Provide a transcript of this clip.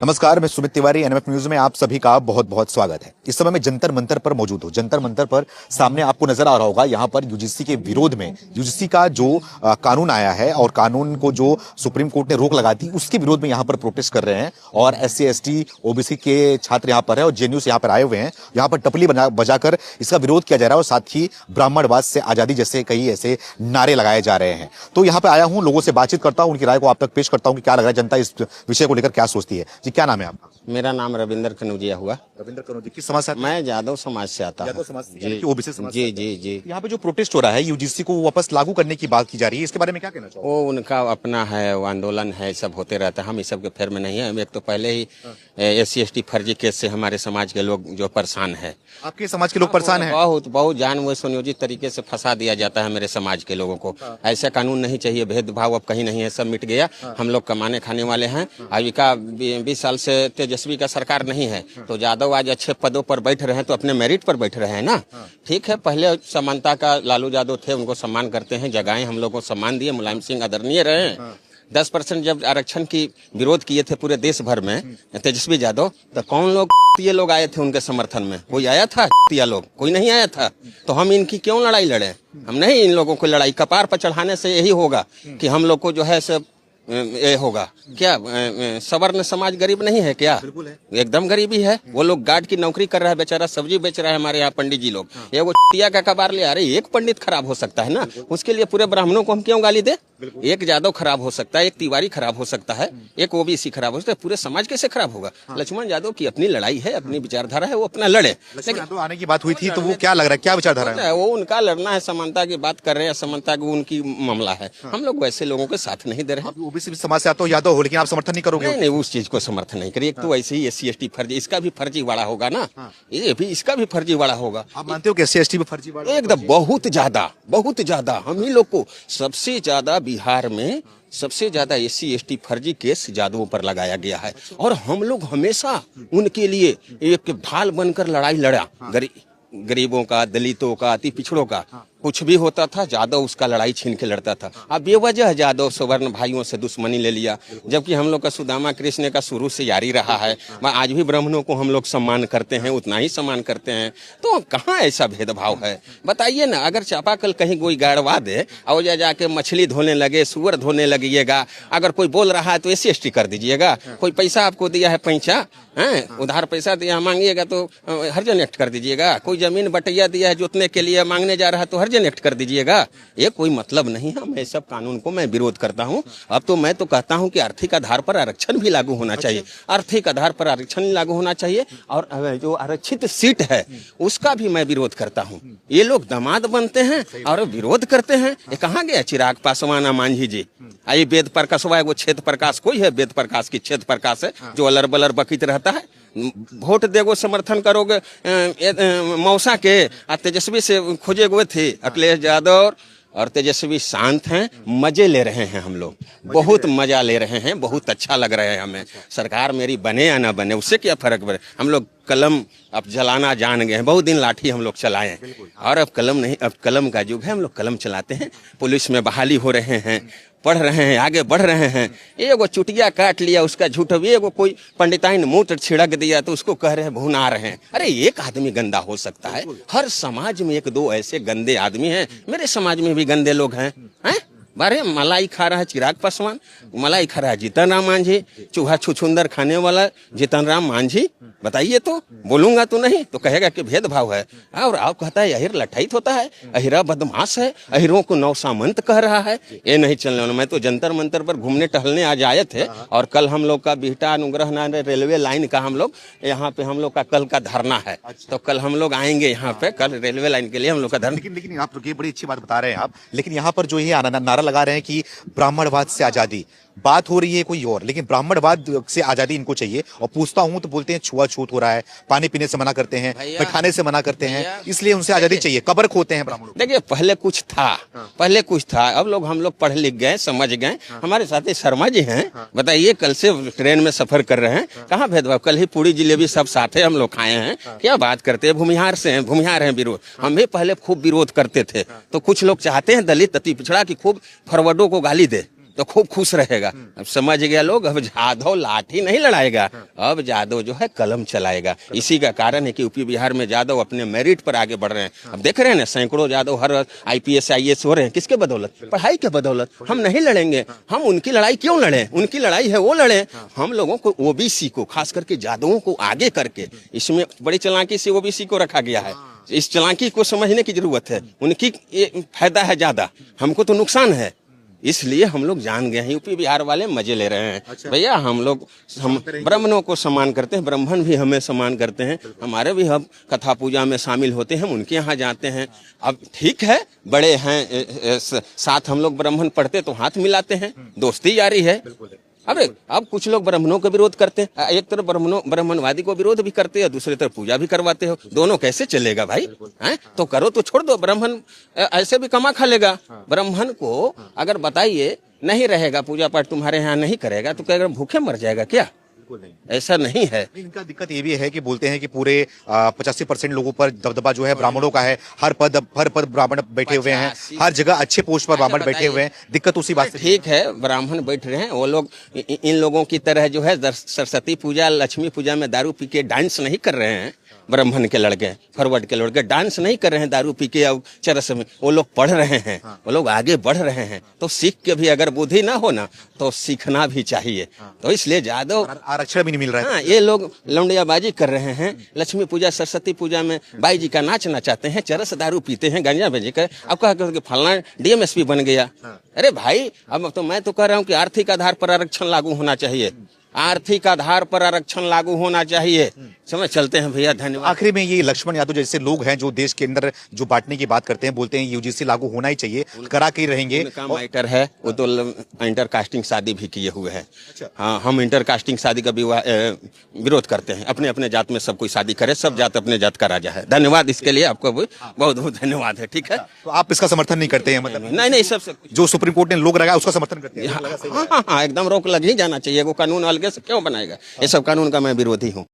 नमस्कार, मैं Sumit Tiwari. NMF news में आप सभी का बहुत बहुत स्वागत है। इस समय मैं जंतर मंतर पर मौजूद हूं। जंतर मंतर पर सामने आपको नजर आ रहा होगा, यहां पर यूजीसी के विरोध में यूजीसी का जो कानून आया है और कानून को जो सुप्रीम कोर्ट ने रोक लगा दी, उसके विरोध में यहां पर प्रोटेस्ट कर रहे हैं। और SC ST OBC के छात्र यहां पर है और JNU से यहां पर आए हुए हैं। यहां पर टपली बजाकर इसका विरोध किया जा रहा है और साथ ही ब्राह्मणवाद से आजादी जैसे कई ऐसे नारे लगाए जा रहे हैं। तो यहां पर आया हूं, लोगों से बातचीत करता हूं, उनकी राय को आप तक पेश करता हूं कि क्या लग रहा है, जनता इस विषय को लेकर क्या सोचती है। जी, क्या नाम है आपका? मेरा नाम रविंद्र कनौजिया हुआ। रविंद्र कनौजिया किस समाज से? मैं यादव समाज से आता हूँ। जी, OBC समाज। जी जी जी। यहाँ पे जो प्रोटेस्ट हो रहा है, यूजीसी को वापस लागू करने की बात की जा रही है, इसके बारे में क्या कहना चाहोगे? वो उनका अपना है, वो आंदोलन है, सब होते रहता है। हम इस सब के फेर में नहीं है। एक तो पहले ही SC ST फर्जी केस से हमारे समाज के लोग जो परेशान है। आपके समाज के लोग परेशान हैं? बहुत बहुत जानबूझ सुनियोजित तरीके से फंसा दिया जाता है मेरे समाज के लोगों को। ऐसा कानून नहीं चाहिए। भेदभाव अब कहीं नहीं है, सब मिट गया। हम लोग कमाने खाने वाले हैं। आजीविका 20 साल से तेजस्वी का सरकार नहीं है, तो यादव आज अच्छे पदों पर बैठ रहे हैं, तो अपने मेरिट पर बैठ रहे हैं ना। ठीक है, पहले समानता का लालू यादव थे, उनको सम्मान करते हैं, जगहें हम लोग को सम्मान दिए। मुलायम सिंह आदरणीय रहे हैं। 10% जब आरक्षण की विरोध किए थे पूरे देश भर में तेजस्वी यादव, तो कौन लोग ये लोग आए थे उनके समर्थन में? कोई आया था? लोग कोई नहीं आया था। तो हम इनकी क्यों लड़ाई लड़े? हम नहीं इन लोगों को लड़ाई कपार पर चढ़ाने से यही होगा कि हम लोग को जो है सब ये होगा क्या? सवर्ण समाज गरीब नहीं है क्या? बिल्कुल है, एकदम गरीबी है। वो लोग गार्ड की नौकरी कर रहा है, बेचारा सब्जी बेच रहा है। हमारे यहाँ पंडित जी लोग ये वो चिया का कबार ले आ रहे। एक पंडित खराब हो सकता है ना, उसके लिए पूरे ब्राह्मणों को हम क्यों गाली दे? एक यादव खराब हो सकता है, एक तिवारी खराब हो सकता है, एक OBC खराब हो सकता है, पूरे समाज कैसे खराब होगा? लक्ष्मण यादव की अपनी लड़ाई है, अपनी विचारधारा है, वो अपना लड़े। लेकिन आने की बात हुई थी, तो वो क्या लग रहा है, क्या विचारधारा है? वो उनका लड़ना है, समानता की बात कर रहे हैं, समानता की उनकी मामला है। हम लोग वैसे लोगों के साथ नहीं दे रहे हैं। OBC समाज से आते हो, यादव हो, लेकिन आप समर्थन नहीं करोगे? नहीं, उस चीज को समर्थन नहीं करिए। एक तो वैसे ही SC ST फर्जी, इसका भी फर्जी वाला होगा ना। ये भी इसका भी फर्जी वाला होगा। आप मानते हो कि SC ST भी फर्जी वाला? एकदम बहुत ज्यादा। हम ही लोग को सबसे ज्यादा बिहार में सबसे ज्यादा SC ST फर्जी केस यादवों पर लगाया गया है। और हम लोग हमेशा उनके लिए एक ढाल बनकर लड़ाई लड़ा। गरीबों का, दलितों का, अति पिछड़ों का कुछ भी होता था, यादव उसका लड़ाई छीन के लड़ता था। अब बेवजह यादव सवर्ण भाइयों से दुश्मनी ले लिया, जबकि हम लोग का सुदामा कृष्ण का शुरू से जारी रहा है। आज भी ब्राह्मणों को हम लोग सम्मान करते हैं, उतना ही सम्मान करते हैं। तो कहाँ ऐसा भेदभाव है बताइए ना? अगर चापाकल कहीं कोई गाड़वा दे और जाके मछली धोने लगे, सुअर धोने लगिएगा, अगर कोई बोल रहा है तो SC ST कर दीजिएगा। कोई पैसा आपको दिया है, पैसा उधार पैसा दिया मांगिएगा तो हर्जन एक्ट कर दीजिएगा। कोई जमीन बटैया दिया है जोतने के लिए, मांगने जा रहा है तो हर्जन एक्ट कर दीजिएगा। ये कोई मतलब नहीं है। मैं सब कानून को मैं विरोध करता हूँ। अब तो मैं तो कहता हूँ कि आर्थिक आधार पर आरक्षण भी लागू होना चाहिए। आर्थिक आधार पर आरक्षण लागू होना चाहिए। और जो आरक्षित सीट है उसका भी मैं विरोध करता हूँ। ये लोग दामाद बनते हैं और विरोध करते हैं। ये कहाँ गया चिराग पासवान, मांझी जी? आई वेद प्रकाश, वो छेद प्रकाश कोई है? वेद प्रकाश की छेद प्रकाश है जो अलर बलर बकीत रहता है। वोट देगो, समर्थन करोगे मौसा के, तेजस्वी से खोजे हुए थे। अखिलेश यादव और तेजस्वी शांत हैं, मजे ले रहे हैं। हम लोग बहुत मजा ले रहे हैं, बहुत अच्छा लग रहा है हमें। सरकार मेरी बने या ना बने उससे क्या फर्क पड़े। हम लोग कलम अब जलाना जान गए हैं। बहुत दिन लाठी हम लोग चलाए हैं और अब कलम नहीं, अब कलम का युग है। हम लोग कलम चलाते हैं। पुलिस में बहाली हो रहे हैं, पढ़ रहे हैं, आगे बढ़ रहे हैं। एगो चुटिया काट लिया उसका झूठ, एगो कोई पंडिताइन मुंह छिड़क दिया तो उसको कह रहे हैं भुना रहे हैं। अरे एक आदमी गंदा हो सकता है? हर समाज में एक दो ऐसे गंदे आदमी हैं। मेरे समाज में भी गंदे लोग हैं। बारे मलाई खा रहा है चिराग पासवान, मलाई खा रहा है जीतन राम मांझी, चूहा छुछुंदर खाने वाला जीतन राम मांझी। बताइए तो, बोलूंगा तो नहीं तो कहेगा कि भेदभाव है। और आप कहता है अहिर लठाइत होता है, अहिरा बदमाश है, अहिरों को नौसामंत कह रहा है। ये नहीं चलने वाला। मैं तो जंतर मंतर पर घूमने टहलने आज आए थे और कल हम लोग का बिहटा अनुग्रह नारायण रेलवे लाइन का हम लोग यहाँ पे हम लोग का कल का धरना है। तो कल हम लोग आएंगे यहाँ पे, कल रेलवे लाइन के लिए हम लोग का धरना। लेकिन आप तो ये बड़ी अच्छी बात बता रहे हैं आप, लेकिन यहाँ पर जो ये नारा लगा रहे हैं कि ब्राह्मणवाद से आजादी, बात हो रही है कोई और, लेकिन ब्राह्मणवाद से आजादी इनको चाहिए। और पूछता हूं तो बोलते हैं छुआछूत हो रहा है, पानी पीने से मना करते हैं, खाने से मना करते हैं, इसलिए उनसे आजादी चाहिए। कब्र खोते हैं ब्राह्मणों। देखिए पहले कुछ था, अब लोग हम लोग पढ़ लिख गए, समझ गए। हमारे साथी शर्मा जी हैं, बताइए कल से ट्रेन में सफर कर रहे हैं, कहाँ भेदभाव? कल ही पूरी जिलेबी सब साथ है हम लोग खाए हैं। क्या बात करते हैं? भूमिहार से हैं, भूमिहार हैं विरोध। हम भी पहले खूब विरोध करते थे, तो कुछ लोग चाहते हैं दलित अति पिछड़ा की खूब फॉरवर्डों को गाली दे। तो खूब खुश रहेगा। अब समझ गया लोग, अब जादव लाठी नहीं लड़ाएगा, अब जादव जो है कलम चलाएगा। इसी का कारण है कि यूपी बिहार में जादव अपने मेरिट पर आगे बढ़ रहे हैं। अब देख रहे हैं ना, सैकड़ों जादव हर IPS IAS हो रहे हैं। किसके बदौलत? पढ़ाई के बदौलत। हम नहीं लड़ेंगे, हम उनकी लड़ाई क्यों लड़े? उनकी लड़ाई है वो लड़े। हम लोगों को OBC को, खास करके जादवों को आगे करके, इसमें बड़ी चालाकी से OBC को रखा गया है। इस चालाकी को समझने की जरूरत है। उनकी फायदा है ज्यादा, हमको तो नुकसान है। इसलिए हम लोग जान गए हैं, यूपी बिहार वाले मजे ले रहे हैं। भैया हम ब्राह्मणों को सम्मान करते हैं, ब्राह्मण भी हमें सम्मान करते हैं। हमारे भी हम कथा पूजा में शामिल होते हैं, हम उनके यहाँ जाते हैं। अब ठीक है, बड़े हैं साथ, हम लोग ब्राह्मण पढ़ते तो हाथ मिलाते हैं, दोस्ती जारी है। अब कुछ लोग ब्राह्मणों का विरोध करते हैं, एक तरफ ब्राह्मणवादी को विरोध भी करते हैं, दूसरी तरफ पूजा भी करवाते हो। दोनों कैसे चलेगा भाई? हैं? तो करो तो छोड़ दो, ब्राह्मण ऐसे भी कमा खा लेगा। ब्राह्मण को अगर बताइए नहीं रहेगा, पूजा पाठ तुम्हारे यहाँ नहीं करेगा, तो क्या भूखे मर जाएगा क्या? ऐसा नहीं है। इनका दिक्कत ये भी है कि बोलते हैं कि पूरे 85% लोगों पर दबदबा जो है ब्राह्मणों का है। हर पद ब्राह्मण बैठे हुए हैं, हर जगह अच्छे पोस्ट पर ब्राह्मण बैठे हुए हैं। दिक्कत उसी बात से। ठीक है, ब्राह्मण बैठ रहे हैं, वो लोग इन लोगों की तरह जो है सरस्वती पूजा, लक्ष्मी पूजा में दारू पी के डांस नहीं कर रहे हैं। ब्राह्मण के लड़के, फॉरवर्ड के लड़के डांस नहीं कर रहे हैं दारू पी के और चरस में। वो लोग पढ़ रहे हैं, वो लोग आगे बढ़ रहे हैं। तो सीख के भी अगर बुद्धि ना हो ना, तो सीखना भी चाहिए। तो इसलिए जादव आरक्षण भी नहीं मिल रहा है। हाँ, ये लोग लौंडियाबाजी कर रहे हैं। लक्ष्मी पूजा, सरस्वती पूजा में बाई जी का नाच नचाते हैं, चरस दारू पीते हैं, गांजा बेची कर। अब कहा कि फलना DMSP बन गया। अरे भाई, अब तो मैं तो कह रहा हूँ कि आर्थिक आधार पर आरक्षण लागू होना चाहिए। आर्थिक आधार पर आरक्षण लागू होना चाहिए। समझ चलते हैं भैया, धन्यवाद। आखिरी में ये लक्ष्मण यादव जैसे लोग हैं जो देश के अंदर जो बांटने की बात करते हैं, बोलते हैं UGC लागू होना ही चाहिए, करा के रहेंगे। उनका मैटर है, वो तो इंटर कास्टिंग शादी भी किए हुए हैं। हाँ, हम इंटर कास्टिंग शादी का विरोध करते हैं। अपने अपने जात में सब कोई शादी करे, सब जात अपने जात का राजा है। धन्यवाद, इसके लिए आपको बहुत बहुत धन्यवाद है। ठीक है, तो आप इसका समर्थन नहीं करते हैं? मतलब नहीं, सब जो सुप्रीम कोर्ट ने लोग लगाया उसका समर्थन करते हैं? हाँ, एकदम रोक लग ही जाना चाहिए। वो कानून अलग से क्यों बनाएगा? ये सब कानून का मैं विरोधी हूँ।